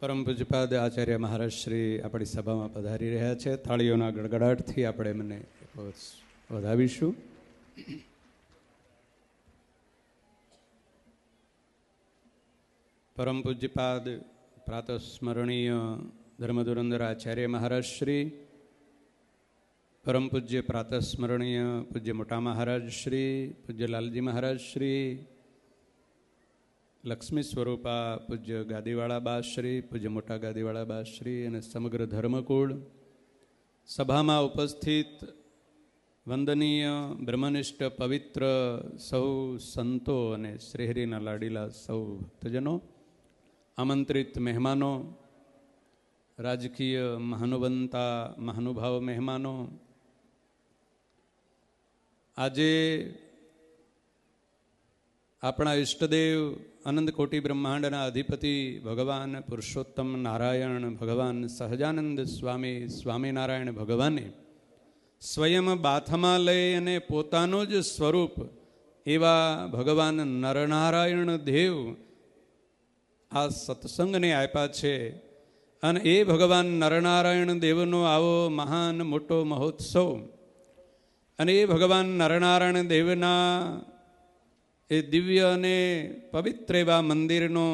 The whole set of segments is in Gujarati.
પરમ પૂજ્યપાદ આચાર્ય મહારાજ શ્રી આપણી સભામાં પધારી રહ્યા છે. થાળીઓના ગડગડાટથી આપણે એમને વધાવીશું. પરમ પૂજ્યપાદ પ્રાતસ્મરણીય ધર્મધુરંદર આચાર્ય મહારાજ શ્રી, પરમ પૂજ્ય પ્રાતસ્મરણીય પૂજ્ય મોટા મહારાજ શ્રી, પૂજ્ય લાલજી મહારાજ શ્રી, લક્ષ્મી સ્વરૂપા પૂજ્ય ગાદીવાળા બાશ્રી, પૂજ્ય મોટા ગાદીવાળા બાશ્રી અને સમગ્ર ધર્મકુળ, સભામાં ઉપસ્થિત વંદનીય બ્રહ્મનિષ્ઠ પવિત્ર સૌ સંતો અને શ્રીહરિના લાડીલા સૌ ભક્તજનો, આમંત્રિત મહેમાનો, રાજકીય મહાનુવંતા મહાનુભાવ મહેમાનો, આજે આપણા ઈષ્ટદેવ અનંત કોટી બ્રહ્માંડના અધિપતિ ભગવાન પુરુષોત્તમ નારાયણ ભગવાન સહજાનંદ સ્વામી સ્વામિનારાયણ ભગવાને સ્વયં બાથમાં લઈ અને પોતાનું જ સ્વરૂપ એવા ભગવાન નરનારાયણ દેવ આ સત્સંગને આપ્યા છે. અને એ ભગવાન નરનારાયણ દેવનો આવો મહાન મોટો મહોત્સવ અને એ ભગવાન નરનારાયણ દેવના એ દિવ્ય અને પવિત્ર એવા મંદિરનો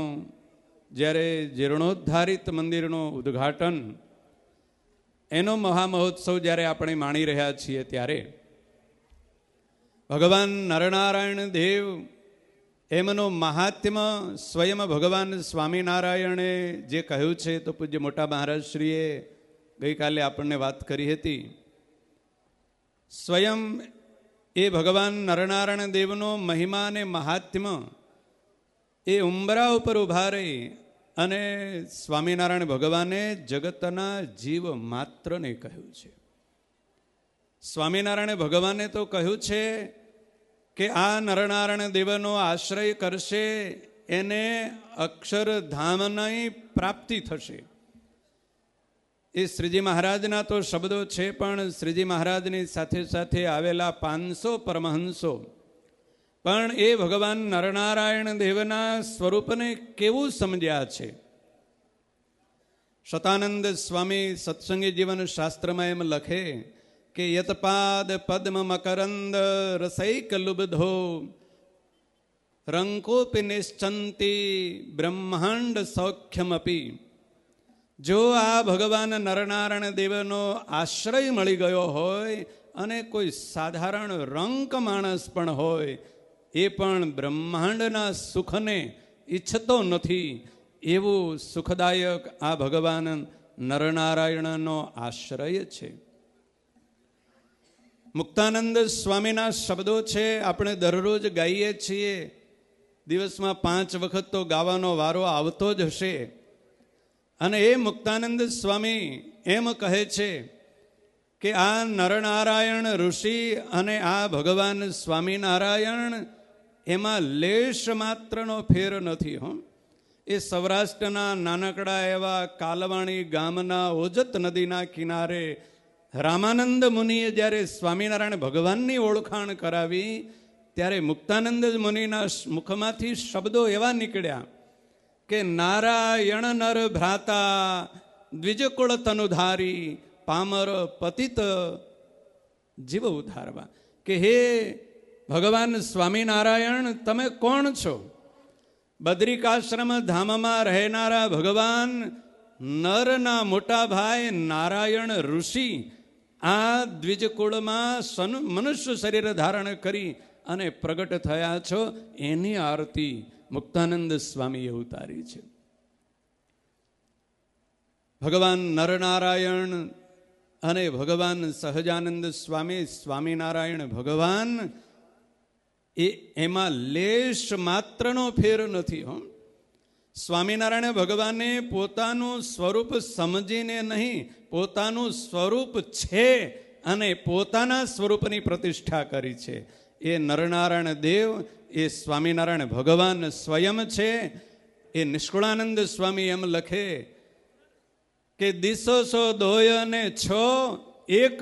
જ્યારે જીર્ણોદ્ધારિત મંદિરનું ઉદ્ઘાટન, એનો મહામહોત્સવ જ્યારે આપણે માણી રહ્યા છીએ, ત્યારે ભગવાન નરનારાયણ દેવ એમનો મહાત્મ્ય સ્વયં ભગવાન સ્વામિનારાયણે જે કહ્યું છે, તો પૂજ્ય મોટા મહારાજશ્રીએ ગઈકાલે આપણને વાત કરી હતી. સ્વયં એ ભગવાન નરનારાયણ દેવનો મહિમા અને મહાત્મ્ય એ ઉંબરા ઉપર ઊભા રહી અને સ્વામિનારાયણ ભગવાને જગતના જીવ માત્રને કહ્યું છે. સ્વામિનારાયણ ભગવાને તો કહ્યું છે કે આ નરનારાયણ દેવનો આશ્રય કરશે એને અક્ષરધામની પ્રાપ્તિ થશે. એ શ્રીજી મહારાજના તો શબ્દો છે, પણ શ્રીજી મહારાજની સાથે સાથે આવેલા 500 પરમહંસો પણ એ ભગવાન નરનારાયણ દેવના સ્વરૂપને કેવું સમજ્યા છે. શતાનંદ સ્વામી સત્સંગી જીવન શાસ્ત્રમાં એમ લખે કે યતપાદ પદ્મ મકરંદ રસૈક લુબ્ધો રંકોપી નિશ્ચંતી બ્રહ્માંડ સૌખ્યમપી. જો આ ભગવાન નરનારાયણ દેવનો આશ્રય મળી ગયો હોય અને કોઈ સાધારણ રંક માણસ પણ હોય, એ પણ બ્રહ્માંડના સુખને ઈચ્છતો નથી, એવું સુખદાયક આ ભગવાન નરનારાયણનો આશ્રય છે. મુક્તાનંદ સ્વામીના શબ્દો છે, આપણે દરરોજ ગાઈએ છીએ, દિવસમાં 5 વખત તો ગાવાનો વારો આવતો જ હશે. અને એ મુક્તાનંદ સ્વામી એમ કહે છે કે આ નરનારાયણ ઋષિ અને આ ભગવાન સ્વામિનારાયણ એમાં લેશ માત્રનો ફેર નથી. એ સૌરાષ્ટ્રના નાનકડા એવા કાલવાણી ગામના ઓજત નદીના કિનારે રામાનંદ મુનિએ જ્યારે સ્વામિનારાયણ ભગવાનની ઓળખાણ કરાવી, ત્યારે મુક્તાનંદ મુનિના મુખમાંથી શબ્દો એવા નીકળ્યા કે નારાયણ નર ભ્રાતા દ્વિજકુળ તનુધારી પામર પતિત જીવ ઉધારવા. કે હે ભગવાન સ્વામિનારાયણ, તમે કોણ છો? બદ્રિકાશ્રમ ધામમાં રહેનારા ભગવાન નરના મોટા ભાઈ નારાયણ ઋષિ આ દ્વિજકુળમાં મનુષ્ય શરીર ધારણ કરી અને પ્રગટ થયા છો, એની આરતી મુક્તાનંદ સ્વામીએ ઉતારી છે. ભગવાન નરનારાયણ અને ભગવાન સહજાનંદ સ્વામી સ્વામિનારાયણ ભગવાન એમાં લેશ માત્રનો ફેર નથી. સ્વામિનારાયણ ભગવાને પોતાનું સ્વરૂપ સમજીને નહીં, પોતાનું સ્વરૂપ છે અને પોતાના સ્વરૂપની પ્રતિષ્ઠા કરી છે. એ નરનારાયણ દેવ એ સ્વામિનારાયણ ભગવાન સ્વયં છે. એ નિષ્કુળાનંદ સ્વામી એમ લખે કે દિસો સો દોય ને છો એક.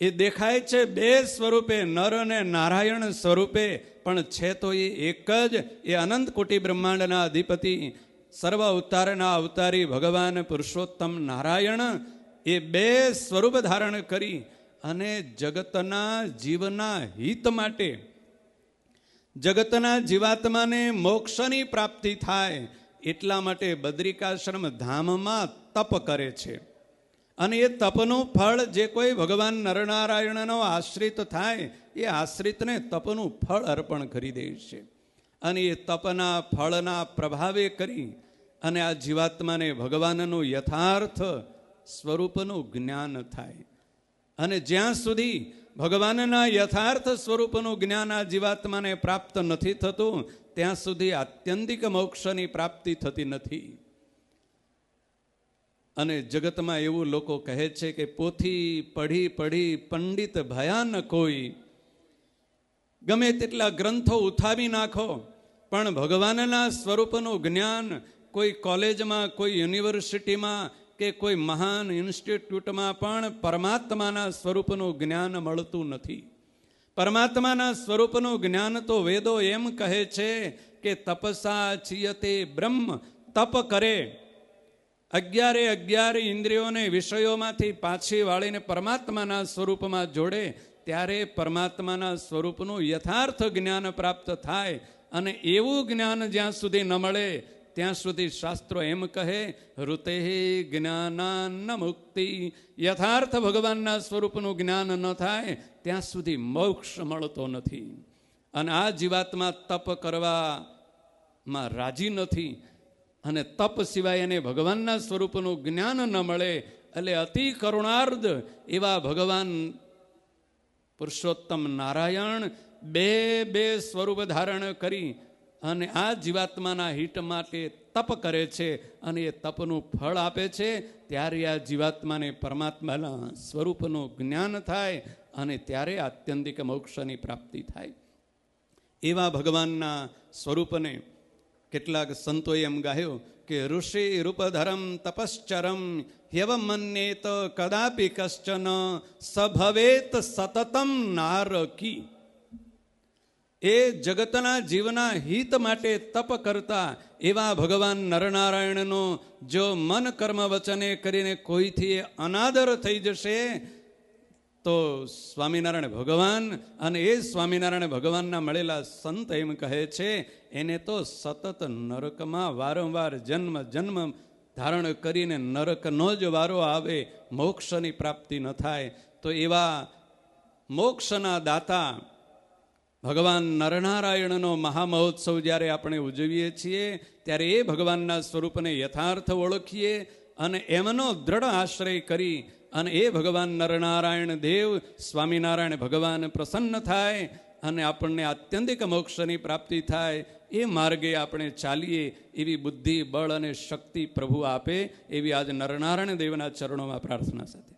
એ દેખાય છે બે સ્વરૂપે, નર અને નારાયણ સ્વરૂપે, પણ છે તો એ એક જ. એ અનંત કોટી બ્રહ્માંડના અધિપતિ સર્વ અવતારના અવતારી ભગવાન પુરુષોત્તમ નારાયણ એ બે સ્વરૂપ ધારણ કરી અને જગતના જીવના હિત માટે, જગતના જીવાત્માને મોક્ષની પ્રાપ્તિ થાય એટલા માટે બદ્રિકાશ્રમ ધામમાં તપ કરે છે. અને એ તપનું ફળ જે કોઈ ભગવાન નરનારાયણનો આશ્રિત થાય એ આશ્રિતને તપનું ફળ અર્પણ કરી દે છે. અને એ તપના ફળના પ્રભાવે કરી અને આ જીવાત્માને ભગવાનનું યથાર્થ સ્વરૂપનું જ્ઞાન થાય. અને જ્યાં સુધી ભગવાનના યથાર્થ સ્વરૂપનું જ્ઞાન આ જીવાત્માને પ્રાપ્ત નથી થતું ત્યાં સુધી આત્યંતિક મોક્ષની પ્રાપ્તિ થતી નથી. અને જગતમાં એવું લોકો કહે છે કે પોથી પઢી પઢી પંડિત ભયા ન કોઈ, ગમે તેટલા ગ્રંથો ઉથાવી નાખો પણ ભગવાનના સ્વરૂપનું જ્ઞાન કોઈ કોલેજમાં, કોઈ યુનિવર્સિટીમાં કે કોઈ મહાન ઇન્સ્ટિટ્યૂટમાં પણ પરમાત્માના સ્વરૂપનું જ્ઞાન મળતું નથી. પરમાત્માના સ્વરૂપનું જ્ઞાન તો વેદો એમ કહે છે કે તપસા ચિયતે બ્રહ્મ, તપ કરે 11 ઇન્દ્રિયોને વિષયોમાંથી પાછી વાળીને પરમાત્માના સ્વરૂપમાં જોડે ત્યારે પરમાત્માના સ્વરૂપનું યથાર્થ જ્ઞાન પ્રાપ્ત થાય. અને એવું જ્ઞાન જ્યાં સુધી ન મળે ત્યાં સુધી શાસ્ત્રો એમ કહે ઋતે જ્ઞાનાન મુક્તિ, યથાર્થ ભગવાનના સ્વરૂપનું જ્ઞાન ન થાય ત્યાં સુધી મોક્ષ મળતો નથી. અને આ જીવાત્મા તપ કરવામાં રાજી નથી અને તપ સિવાય એને ભગવાનના સ્વરૂપનું જ્ઞાન ન મળે. એટલે અતિ કરુણાર્ધ એવા ભગવાન પુરુષોત્તમ નારાયણ બે સ્વરૂપ ધારણ કરી અને આ જીવાત્માના હિત માટે તપ કરે છે અને એ તપનું ફળ આપે છે. ત્યારે આ જીવાત્માને પરમાત્માના સ્વરૂપનું જ્ઞાન થાય અને ત્યારે આત્યંતિક મોક્ષની પ્રાપ્તિ થાય. એવા ભગવાનના સ્વરૂપને કેટલાક સંતોએ એમ ગાયો કે ઋષિ રૂપધરમ તપશ્ચરમ યવમન્યેત કદાપી કશ્ચન સભવેત સતતમ નારકી. એ જગતના જીવના હિત માટે તપ કરતા એવા ભગવાન નરનારાયણનો જો મન કર્મ વચને કરીને કોઈથી અનાદર થઈ જશે તો સ્વામિનારાયણ ભગવાન અને એ સ્વામિનારાયણ ભગવાનના મળેલા સંત એમ કહે છે એને તો સતત નરકમાં વારંવાર જન્મ ધારણ કરીને નરકનો જ વારો આવે, મોક્ષની પ્રાપ્તિ ન થાય. તો એવા મોક્ષના દાતા ભગવાન નરનારાયણનો મહામહોત્સવ જ્યારે આપણે ઉજવીએ છીએ ત્યારે એ ભગવાનના સ્વરૂપને યથાર્થ ઓળખીએ અને એમનો દ્રઢ આશ્રય કરી અને એ ભગવાન નરનારાયણ દેવ સ્વામિનારાયણ ભગવાન પ્રસન્ન થાય અને આપણને આત્યંતિક મોક્ષની પ્રાપ્તિ થાય. એ માર્ગે આપણે ચાલીએ એવી બુદ્ધિ, બળ અને શક્તિ પ્રભુ આપે એવી આજ નરનારાયણ દેવના ચરણોમાં પ્રાર્થના સાથે